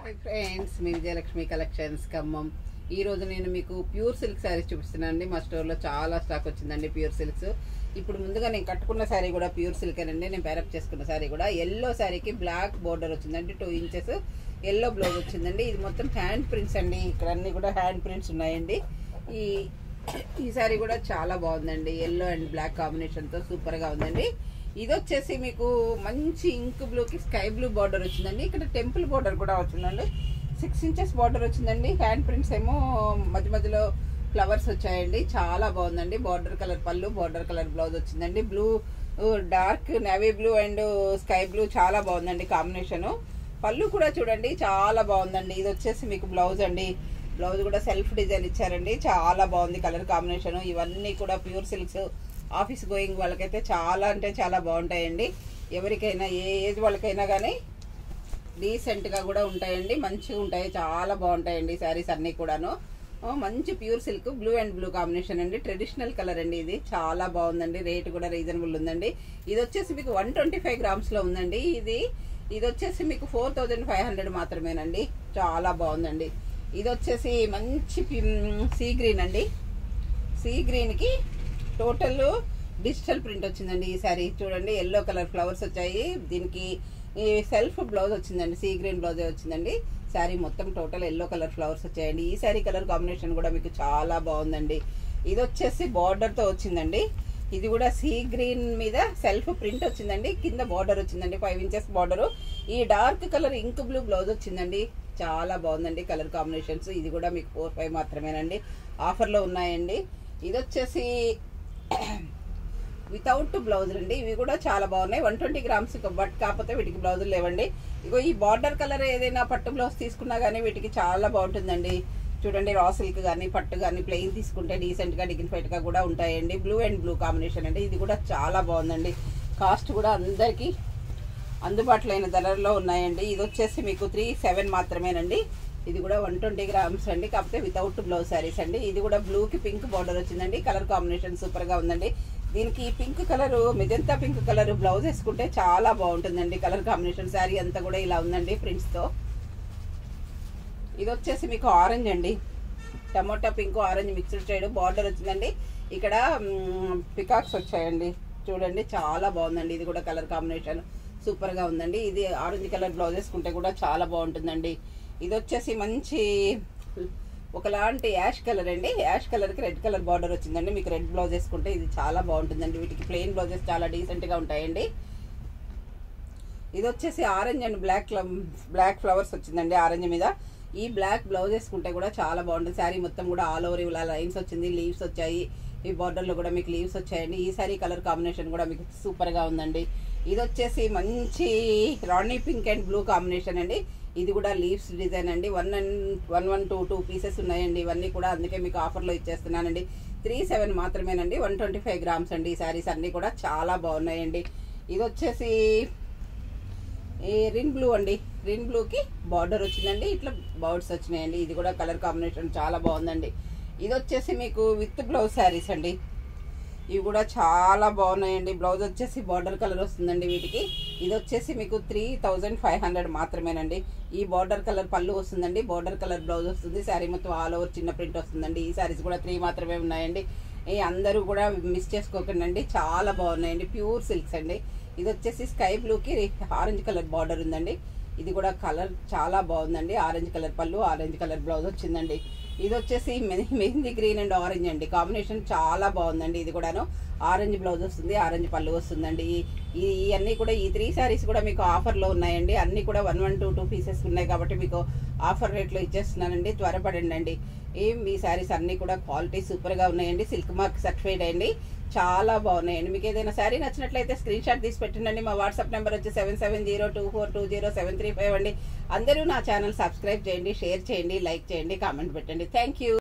Hi friends, మీ Vijayalakshmi collections Khammam. ఈ రోజు నేను మీకు ప్యూర్ సిల్క్ శారీస్ చూపిస్తున్నాను అండి. మా స్టోర్లో చాలా స్టాక్ వచ్చిందండి ప్యూర్ సిల్క్స్. ఇప్పుడు ముందుగా నేను కట్టుకున్న శారీ కూడా ప్యూర్ సిల్క్ అండి. నేను పేరప్ చేసుకున్న శారీ కూడా ఎల్లో శారీకి బ్లాక్ బోర్డర్ వచ్చిందండి, 2 ఇంచెస్ ఎల్లో బ్లౌజ్ వచ్చిందండి. ఇది మొత్తం హ్యాండ్ ప్రింట్స్ అండి, ఇక్కడ అన్ని కూడా హ్యాండ్ ప్రింట్స్ ఉన్నాయండి. ఈ శారీ కూడా చాలా బాగుందండి, ఎల్లో అండ్ బ్లాక్ కాంబినేషన్తో సూపర్గా ఉందండి. ఇది వచ్చేసి మీకు మంచి ఇంక్ బ్లూకి స్కై బ్లూ బార్డర్ వచ్చిందండి. ఇక్కడ టెంపుల్ బార్డర్ కూడా వచ్చిందండి, 6 ఇంచెస్ బార్డర్ వచ్చిందండి. హ్యాండ్ ప్రింట్స్ ఏమో మధ్య మధ్యలో ఫ్లవర్స్ వచ్చాయండి, చాలా బాగుందండి. బార్డర్ కలర్ పళ్ళు, బార్డర్ కలర్ బ్లౌజ్ వచ్చిందండి. Blue, dark navy blue and sky blue చాలా బాగుందండి కాంబినేషను. పళ్ళు కూడా చూడండి చాలా బాగుందండి. ఇది వచ్చేసి మీకు బ్లౌజ్ అండి, బ్లౌజ్ కూడా సెల్ఫ్ డిజైన్ ఇచ్చారండి, చాలా బాగుంది కలర్ కాంబినేషన్. ఇవన్నీ కూడా ప్యూర్ సిల్క్స్. ఆఫీస్ గోయింగ్ వాళ్ళకైతే చాలా అంటే చాలా బాగుంటాయండి. ఎవరికైనా ఏ ఏజ్ వాళ్ళకైనా కానీ డీసెంట్గా కూడా ఉంటాయండి, మంచిగా ఉంటాయి, చాలా బాగుంటాయండి శారీస్ అన్నీ కూడాను. మంచి pure silk, blue and blue combination అండి. ట్రెడిషనల్ కలర్ అండి, ఇది చాలా బాగుందండి. రేట్ కూడా రీజనబుల్ ఉందండి. ఇది వచ్చేసి మీకు 125 గ్రామ్స్లో ఉందండి. ఇది వచ్చేసి మీకు 4500 మాత్రమేనండి, చాలా బాగుందండి. ఇది వచ్చేసి మంచి సీ గ్రీన్ అండి. సీ గ్రీన్కి టోటల్ డిజిటల్ ప్రింట్ వచ్చిందండి. ఈ శారీ చూడండి, ఎల్లో కలర్ ఫ్లవర్స్ వచ్చాయి. దీనికి ఈ సెల్ఫ్ బ్లౌజ్ వచ్చిందండి, సీ గ్రీన్ బ్లౌజే వచ్చిందండి. శారీ మొత్తం టోటల్ ఎల్లో కలర్ ఫ్లవర్స్ వచ్చాయండి. ఈ శారీ కలర్ కాంబినేషన్ కూడా మీకు చాలా బాగుందండి. ఇది వచ్చేసి బార్డర్తో వచ్చిందండి. ఇది కూడా సీ గ్రీన్ మీద సెల్ఫ్ ప్రింట్ వచ్చిందండి, కింద బార్డర్ వచ్చిందండి, 5 ఇంచెస్ బార్డరు. ఈ dark colour ink blue blouse వచ్చిందండి, చాలా బాగుందండి కలర్ కాంబినేషన్స్. ఇది కూడా మీకు 45 మాత్రమేనండి, ఆఫర్లో ఉన్నాయండి. ఇది వచ్చేసి వితౌట్ బ్లౌజ్ అండి. ఇవి కూడా చాలా బాగున్నాయి, 120 గ్రామ్స్. బట్ కాకపోతే వీటికి బ్లౌజులు లేవండి. ఇగో ఈ బార్డర్ కలర్ ఏదైనా పట్టు బ్లౌజ్ తీసుకున్నా కానీ వీటికి చాలా బాగుంటుందండి. చూడండి, రా సిల్క్ కానీ పట్టు కానీ ప్లెయిన్ తీసుకుంటే డీసెంట్గా డిగ్నిఫైడ్గా కూడా ఉంటాయండి. బ్లూ అండ్ బ్లూ కాంబినేషన్ అండి. ఇది కూడా చాలా బాగుందండి. కాస్ట్ కూడా అందరికీ అందుబాటులో అయిన ధరల్లో ఉన్నాయండి. ఇది వచ్చేసి మీకు 37 మాత్రమేనండి. ఇది కూడా 120 గ్రామ్స్ అండి, కాకపోతే వితౌట్ బ్లౌజ్ శారీస్ అండి. ఇది కూడా బ్లూకి పింక్ బార్డర్ వచ్చిందండి, కలర్ కాంబినేషన్ సూపర్గా ఉందండి. దీనికి pink colour, magenta pink colour blouse వేసుకుంటే చాలా బాగుంటుందండి కలర్ కాంబినేషన్. శారీ అంతా కూడా ఇలా ఉందండి ప్రింట్స్తో. ఇది వచ్చేసి మీకు ఆరెంజ్ అండి, tomato pink orange mixed shade border వచ్చిందండి. ఇక్కడ పికాక్స్ వచ్చాయండి, చూడండి చాలా బాగుందండి. ఇది కూడా కలర్ కాంబినేషన్ సూపర్గా ఉందండి. ఇది ఆరెంజ్ కలర్ బ్లౌజ్ వేసుకుంటే కూడా చాలా బాగుంటుందండి. ఇది వచ్చేసి మంచి ఒకలాంటి యాష్ కలర్ అండి, యాష్ కలర్కి రెడ్ కలర్ బార్డర్ వచ్చిందండి. మీకు రెడ్ బ్లౌజ్ వేసుకుంటే ఇది చాలా బాగుంటుందండి. వీటికి ప్లెయిన్ బ్లౌజెస్ చాలా డీసెంట్గా ఉంటాయండి. ఇది వచ్చేసి ఆరెంజ్ అండ్ బ్లాక్ ఫ్లవర్స్ వచ్చిందండి ఆరెంజ్ మీద. ఈ బ్లాక్ బ్లౌజ్ వేసుకుంటే కూడా చాలా బాగుంటుంది. శారీ మొత్తం కూడా ఆల్ ఓవర్ ఇలా లైన్స్ వచ్చింది, లీవ్స్ వచ్చాయి. ఈ బార్డర్లో కూడా మీకు లీవ్స్ వచ్చాయండి. ఈ శారీ కలర్ కాంబినేషన్ కూడా మీకు సూపర్గా ఉందండి. ఇది వచ్చేసి మంచి రాణి పింక్ అండ్ బ్లూ కాంబినేషన్ అండి. ఇది కూడా లీవ్స్ డిజైన్ అండి. 112 పీసెస్ ఉన్నాయండి ఇవన్నీ కూడా, అందుకే మీకు ఆఫర్లో ఇచ్చేస్తున్నానండి. 37 మాత్రమేనండి, 125 గ్రామ్స్ అండి. ఈ శారీస్ అన్నీ కూడా చాలా బాగున్నాయండి. ఇది వచ్చేసి ఈ రిన్ బ్లూ అండి, రిన్ బ్లూకి బార్డర్ వచ్చిందండి, ఇట్లా బర్డ్స్ వచ్చినాయండి. ఇది కూడా కలర్ కాంబినేషన్ చాలా బాగుందండి. ఇది వచ్చేసి మీకు విత్ బ్లౌజ్ శారీస్ అండి. ఇవి కూడా చాలా బాగున్నాయండి. బ్లౌజ్ వచ్చేసి బార్డర్ కలర్ వస్తుందండి వీటికి. ఇది వచ్చేసి మీకు 3500 మాత్రమేనండి. ఈ బార్డర్ కలర్ పళ్ళు వస్తుందండి, బార్డర్ కలర్ బ్లౌజ్ వస్తుంది. శారీ మొత్తం ఆల్ ఓవర్ చిన్న ప్రింట్ వస్తుందండి. ఈ శారీస్ కూడా 3 మాత్రమే ఉన్నాయండి. అందరూ కూడా మిస్ చేసుకోకండి, చాలా బాగున్నాయండి. ప్యూర్ సిల్క్స్ అండి. ఇది వచ్చేసి స్కై బ్లూకి ఆరెంజ్ కలర్ బార్డర్ ఉందండి. ఇది కూడా కలర్ చాలా బాగుందండి. ఆరెంజ్ కలర్ పళ్ళు, ఆరెంజ్ కలర్ బ్లౌజ్ వచ్చిందండి. ఇది వచ్చేసి మెహందీ గ్రీన్ అండ్ ఆరెంజ్ అండి, కాంబినేషన్ చాలా బాగుందండి. ఇది కూడాను ఆరెంజ్ బ్లౌజ్ వస్తుంది, ఆరెంజ్ పళ్ళు వస్తుందండి. ఇవన్నీ కూడా ఈ 3 శారీస్ కూడా మీకు ఆఫర్లో ఉన్నాయండి. అన్నీ కూడా 112 పీసెస్ ఉన్నాయి కాబట్టి మీకు ఆఫర్ రేట్లో ఇచ్చేస్తున్నానండి, త్వరపడండి అండి. ఈ శారీస్ అన్నీ కూడా క్వాలిటీ సూపర్గా ఉన్నాయండి, సిల్క్ మార్క్ సర్టిఫైడ్ అండి, చాలా బాగున్నాయండి. మీకు ఏదైనా శారీ నచ్చినట్లయితే స్క్రీన్ షాట్ తీసి పెట్టండి. మా వాట్సాప్ నెంబర్ వచ్చి 7702420735 అండి. అందరూ నా ఛానల్ సబ్స్క్రైబ్ చేయండి, షేర్ చేయండి, లైక్ చేయండి, కామెంట్ పెట్టండి. Thank you.